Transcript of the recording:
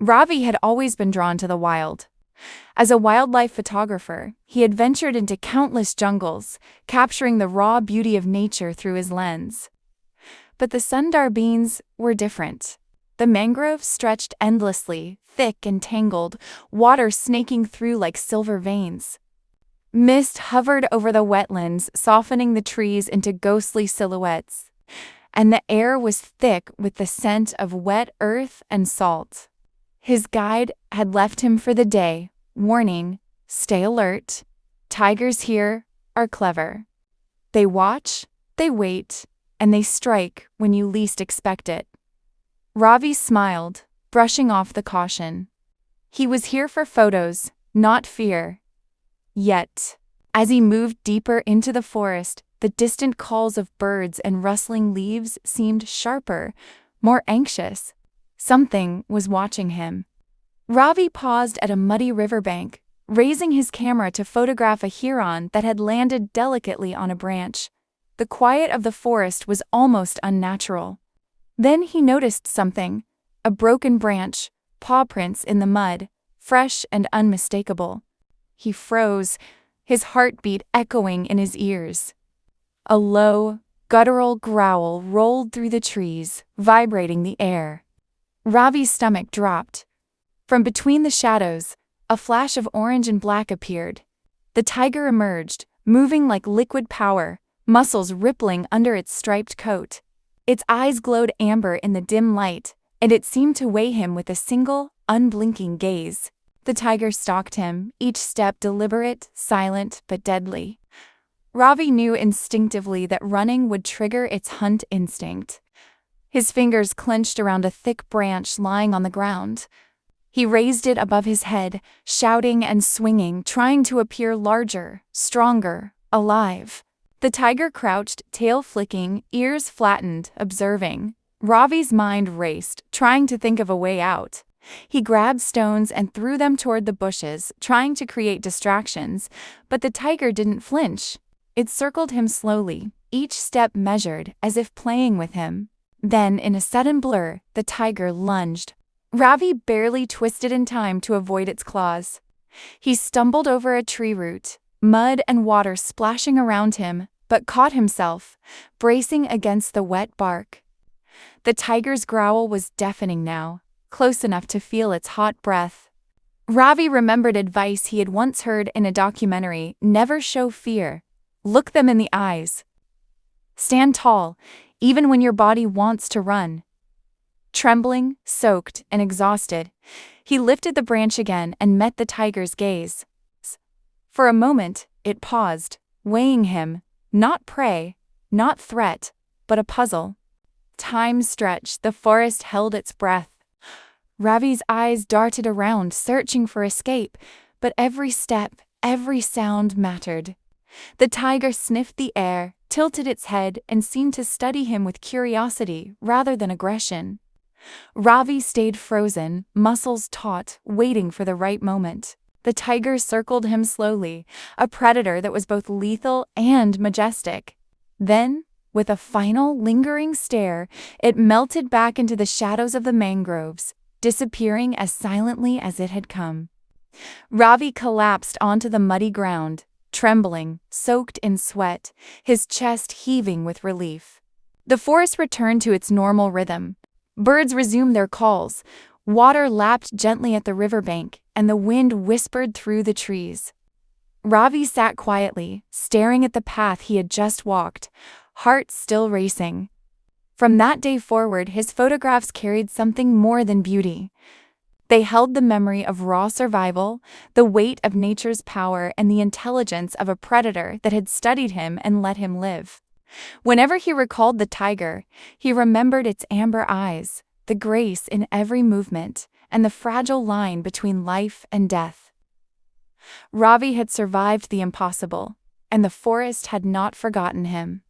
Ravi had always been drawn to the wild. As a wildlife photographer, he had ventured into countless jungles, capturing the raw beauty of nature through his lens. But the Sundarbans were different. The mangroves stretched endlessly, thick and tangled, water snaking through like silver veins. Mist hovered over the wetlands, softening the trees into ghostly silhouettes, and the air was thick with the scent of wet earth and salt. His guide had left him for the day, warning, "Stay alert. Tigers here are clever. They watch, they wait, and they strike when you least expect it." Ravi smiled, brushing off the caution. He was here for photos, not fear. Yet, as he moved deeper into the forest, the distant calls of birds and rustling leaves seemed sharper, more anxious. Something was watching him. Ravi paused at a muddy riverbank, raising his camera to photograph a heron that had landed delicately on a branch. The quiet of the forest was almost unnatural. Then he noticed something, a broken branch, paw prints in the mud, fresh and unmistakable. He froze, his heartbeat echoing in his ears. A low, guttural growl rolled through the trees, vibrating the air. Ravi's stomach dropped. From between the shadows, a flash of orange and black appeared. The tiger emerged, moving like liquid power, muscles rippling under its striped coat. Its eyes glowed amber in the dim light, and it seemed to weigh him with a single, unblinking gaze. The tiger stalked him, each step deliberate, silent, but deadly. Ravi knew instinctively that running would trigger its hunt instinct. His fingers clenched around a thick branch lying on the ground. He raised it above his head, shouting and swinging, trying to appear larger, stronger, alive. The tiger crouched, tail flicking, ears flattened, observing. Ravi's mind raced, trying to think of a way out. He grabbed stones and threw them toward the bushes, trying to create distractions, but the tiger didn't flinch. It circled him slowly, each step measured, as if playing with him. Then, in a sudden blur, the tiger lunged. Ravi barely twisted in time to avoid its claws. He stumbled over a tree root, mud and water splashing around him, but caught himself, bracing against the wet bark. The tiger's growl was deafening now, close enough to feel its hot breath. Ravi remembered advice he had once heard in a documentary: never show fear. Look them in the eyes. Stand tall, even when your body wants to run. Trembling, soaked, and exhausted, he lifted the branch again and met the tiger's gaze. For a moment, it paused, weighing him, not prey, not threat, but a puzzle. Time stretched, the forest held its breath. Ravi's eyes darted around, searching for escape, but every step, every sound mattered. The tiger sniffed the air, tilted its head, and seemed to study him with curiosity rather than aggression. Ravi stayed frozen, muscles taut, waiting for the right moment. The tiger circled him slowly, a predator that was both lethal and majestic. Then, with a final, lingering stare, it melted back into the shadows of the mangroves, disappearing as silently as it had come. Ravi collapsed onto the muddy ground, trembling, soaked in sweat, his chest heaving with relief. The forest returned to its normal rhythm. Birds resumed their calls, water lapped gently at the riverbank, and the wind whispered through the trees. Ravi sat quietly, staring at the path he had just walked, heart still racing. From that day forward, his photographs carried something more than beauty. They held the memory of raw survival, the weight of nature's power, and the intelligence of a predator that had studied him and let him live. Whenever he recalled the tiger, he remembered its amber eyes, the grace in every movement, and the fragile line between life and death. Ravi had survived the impossible, and the forest had not forgotten him.